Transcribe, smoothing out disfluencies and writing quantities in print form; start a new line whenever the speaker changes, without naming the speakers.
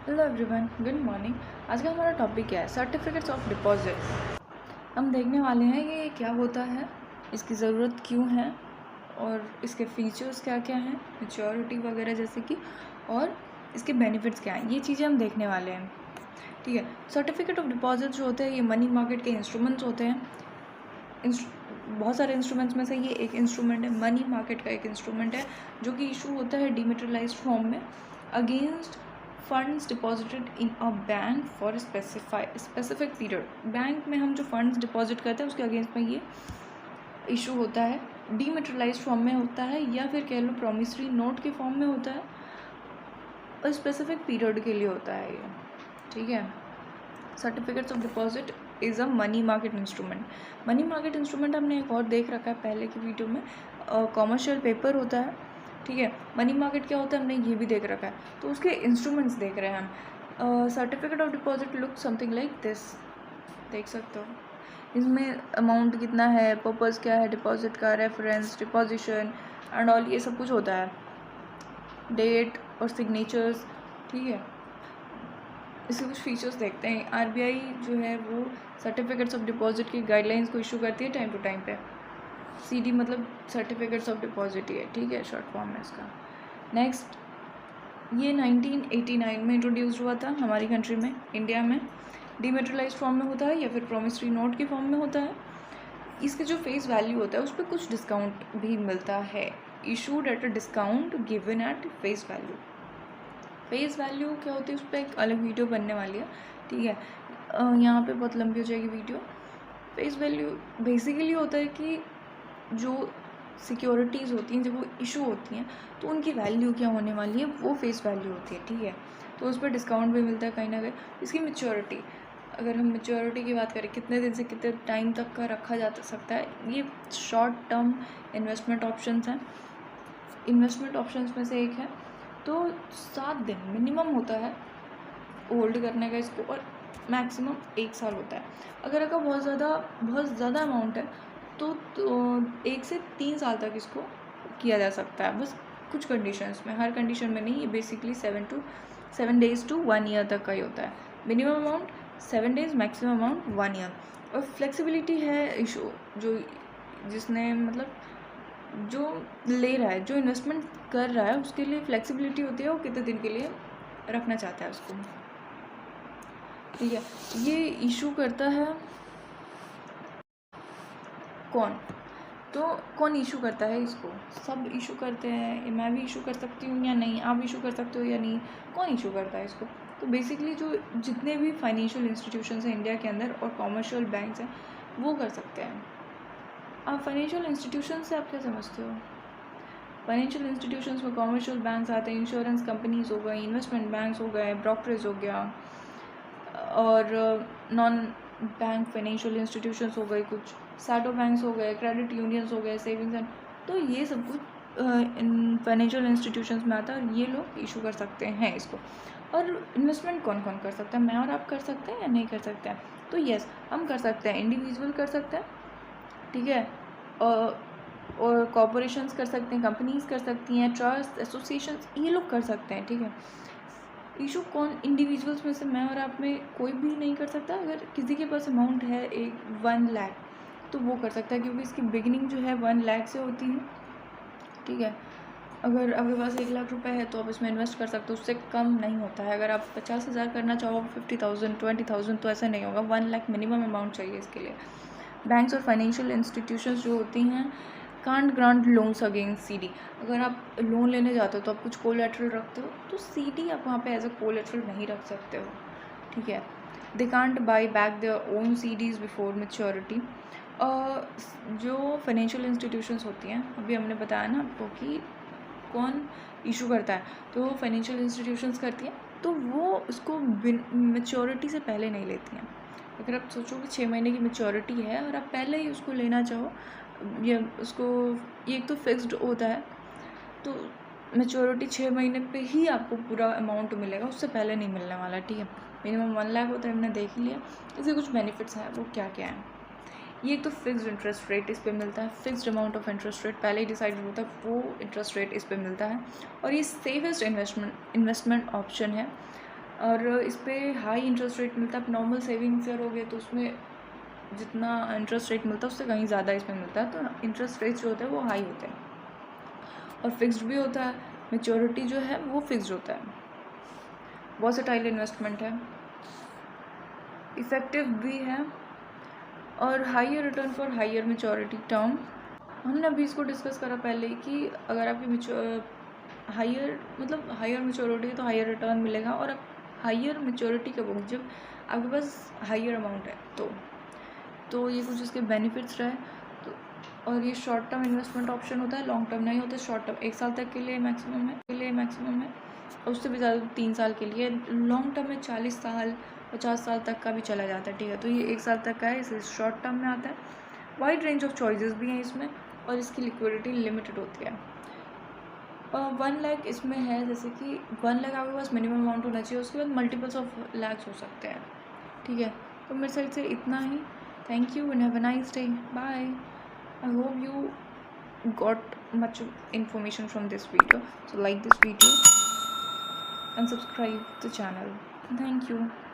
Hello everyone, good morning. आज का हमारा टॉपिक क्या है? Certificates of deposit. हम देखने वाले हैं कि ये क्या होता है, इसकी ज़रूरत क्यों है और इसके फीचर्स क्या क्या हैं, मैच्योरिटी वगैरह जैसे कि, और इसके बेनिफिट्स क्या हैं, ये चीज़ें हम देखने वाले हैं। ठीक है। सर्टिफिकेट ऑफ डिपॉजिट जो होते हैं ये मनी मार्केट के इंस्ट्रूमेंट्स होते हैं। बहुत सारे इंस्ट्रूमेंट्स में से ये एक इंस्ट्रूमेंट है, मनी मार्केट का एक इंस्ट्रूमेंट है जो कि इशू होता है डिमेटेरियलाइज्ड फॉर्म में against funds deposited in a bank for specific period. Bank में हम जो फंड्स डिपॉजिट करते हैं उसके अगेंस्ट में ये इशू होता है। डीमेटेरियलाइज्ड फॉर्म में होता है या फिर कह लो प्रॉमिसरी नोट के फॉर्म में होता है और स्पेसिफिक पीरियड के लिए होता है ये। ठीक है। Certificates of deposit is a money market instrument. Money market instrument हमने एक और देख रखा है पहले की वीडियो में, कॉमर्शियल पेपर होता है। ठीक है। मनी मार्केट क्या होता है हमने ये भी देख रखा है, तो उसके इंस्ट्रूमेंट्स देख रहे हैं हम। Certificate of deposit look something like this, देख सकते हो। इसमें अमाउंट कितना है, पर्पज़ क्या है डिपॉजिट का, रेफरेंस, डिपॉजिशन एंड ऑल, ये सब कुछ होता है, डेट और सिग्नेचर्स। ठीक है। इसके कुछ फीचर्स देखते हैं। आरबीआई जो है वो सर्टिफिकेट्स ऑफ डिपॉजिट की गाइडलाइंस को इशू करती है टाइम टू टाइम पे। सीडी मतलब सर्टिफिकेट्स ऑफ डिपॉजिट ही है। ठीक है, शॉर्ट फॉर्म है इसका। नेक्स्ट, ये 1989 में इंट्रोड्यूस हुआ था हमारी कंट्री में, इंडिया में। डीमेटेरियलाइज्ड फॉर्म में होता है या फिर प्रॉमिसरी नोट के फॉर्म में होता है। इसके जो फेस वैल्यू होता है उस पर कुछ डिस्काउंट भी मिलता है। Issued at a discount given at face value. Face value क्या होती है उस पर एक अलग वीडियो बनने वाली है। ठीक है। यहाँ पे बहुत लंबी हो जाएगी वीडियो। फेस वैल्यू बेसिकली होता है कि जो सिक्योरिटीज़ होती हैं जब वो इशू होती हैं तो उनकी वैल्यू क्या होने वाली है, वो फेस वैल्यू होती है। ठीक है। तो उस पर डिस्काउंट भी मिलता है कहीं ना कहीं। इसकी मैच्योरिटी, अगर हम मैच्योरिटी की बात करें, कितने दिन से कितने टाइम तक का रखा जा सकता है, ये शॉर्ट टर्म इन्वेस्टमेंट ऑप्शंस हैं। इन्वेस्टमेंट ऑप्शंस में से एक है, तो 7 दिन मिनिमम होता है होल्ड करने का इसको, और मैक्सिमम 1 साल होता है। अगर बहुत ज़्यादा अमाउंट है तो 1 से 3 साल तक इसको किया जा सकता है, बस कुछ कंडीशंस में, हर कंडीशन में नहीं। ये बेसिकली 7 डेज़ टू 1 ईयर तक का ही होता है। Minimum amount 7 days, maximum amount 1 year. और फ्लेक्सिबिलिटी है इशू, जो जिसने मतलब जो ले रहा है, जो इन्वेस्टमेंट कर रहा है, उसके लिए फ्लेक्सिबिलिटी होती है वो कितने दिन के लिए रखना चाहता है उसको। ठीक है। ये इशू करता है कौन? तो कौन इशू करता है इसको? सब इशू करते हैं। मैं भी इशू कर सकती हूँ या नहीं, आप इशू कर सकते हो या नहीं, कौन इशू करता है इसको? तो बेसिकली जो जितने भी फाइनेंशियल इंस्टीट्यूशंस हैं इंडिया के अंदर और कॉमर्शियल बैंक्स हैं वो कर सकते हैं। आप फाइनेंशियल इंस्टीट्यूशन से आप क्या समझते हो? फाइनेंशियल इंस्टीट्यूशंस में कॉमर्शियल बैंक्स आते हैं, इंश्योरेंस कंपनीज हो गई, इन्वेस्टमेंट बैंक्स हो गए, ब्रोकरेज हो गया, और नॉन बैंक फाइनेंशियल इंस्टीट्यूशंस हो गए, कुछ सैडो बैंक्स हो गए, क्रेडिट यूनियंस हो गए, सेविंग्स एंड, तो ये सब कुछ इन फाइनेंशियल इंस्टीट्यूशंस में आता है और ये लोग इशू कर सकते हैं इसको। और इन्वेस्टमेंट कौन कौन कर सकता है? मैं और आप कर सकते हैं या नहीं कर सकते हैं? तो येस, हम कर सकते हैं। इंडिविजुअल कर सकते हैं, ठीक है, और कॉरपोरेशंस कर सकते हैं, कंपनीज़ कर सकती हैं, ट्रस्ट, एसोसिएशंस, ये लोग कर सकते हैं। ठीक है। इशू कौन? इंडिविजुअल्स में से मैं और आप में कोई भी नहीं कर सकता। अगर किसी के पास अमाउंट है 1 लाख तो वो कर सकता है, क्योंकि इसकी बिगिनिंग जो है 1 लाख से होती है। ठीक है। अगर आपके पास 1 लाख रुपए है तो आप इसमें इन्वेस्ट कर सकते हो, उससे कम नहीं होता है। अगर आप 50,000 करना चाहो, 50,000, 20,000, तो ऐसा नहीं होगा। 1 लाख मिनिमम अमाउंट चाहिए इसके लिए। बैंक्स और फाइनेंशियल इंस्टीट्यूशंस जो होती हैं can't grant loans against CD. अगर आप लोन लेने जाते हो तो आप कुछ कोलेटरल रखते हो, तो सीडी आप वहाँ पे एज अ कोलेटरल नहीं रख सकते हो। ठीक है। They can't by back their own CDs before maturity. जो फाइनेंशियल इंस्टीट्यूशंस होती हैं, अभी हमने बताया ना आपको कि कौन इशू करता है, तो फाइनेंशियल इंस्टीट्यूशंस करती हैं, तो वो उसको मैच्योरिटी से पहले नहीं लेती हैं। अगर आप सोचो कि 6 महीने की मैच्योरिटी है और आप पहले ही उसको लेना चाहो, ये उसको, ये एक तो फिक्स्ड होता है, तो मैच्योरिटी 6 महीने पे ही आपको पूरा अमाउंट मिलेगा, उससे पहले नहीं मिलने वाला। ठीक है। मिनिमम 1 लाख होता है, हमने देख ही लिया। इसके कुछ बेनिफिट्स हैं, वो क्या क्या हैं? ये एक तो फिक्स्ड इंटरेस्ट रेट इस पे मिलता है, fixed amount of interest rate पहले ही डिसाइड होता है, वो इंटरेस्ट रेट इस पे मिलता है। और ये सेफेस्ट इन्वेस्टमेंट ऑप्शन है और इस पर हाई इंटरेस्ट रेट मिलता है। आप नॉर्मल सेविंग्स करोगे तो उसमें जितना इंटरेस्ट रेट मिलता है उससे कहीं ज़्यादा इसमें मिलता है। तो इंटरेस्ट रेट्स जो होते हैं वो हाई होते हैं और फिक्स्ड भी होता है। मैच्योरिटी जो है वो फिक्स्ड होता है। वर्सेटाइल इन्वेस्टमेंट है, इफ़ेक्टिव भी है और higher return for higher maturity term. हमने अभी इसको डिस्कस करा पहले कि अगर आपकी हाइयर मैच्योरिटी है तो हाइयर रिटर्न मिलेगा। और अब हाइयर मैच्योरिटी कब होगी? जब आपके पास हाइयर अमाउंट है तो ये कुछ इसके बेनिफिट्स रहे। तो और ये शॉर्ट टर्म इन्वेस्टमेंट ऑप्शन होता है, लॉन्ग टर्म नहीं होता। शॉर्ट टर्म 1 साल तक के लिए मैक्सिमम है और उससे भी ज़्यादा 3 साल के लिए। लॉन्ग टर्म में 40 साल 50 साल तक का भी चला जाता है, ठीक है। तो ये 1 साल तक का है, इसे शॉर्ट टर्म में आता है। वाइड रेंज ऑफ चॉइसेस भी हैं इसमें और इसकी लिक्विडिटी लिमिटेड होती है। 1 लाख इसमें है, जैसे कि 1 लाख आपके पास मिनिमम अमाउंट होना चाहिए, उसके बाद मल्टीपल्स ऑफ लैक्स हो सकते हैं, ठीक है। तो मेरे साइड से इतना ही। Thank you and have a nice day. Bye. I hope you got much information from this video, so like this video and subscribe the channel. Thank you.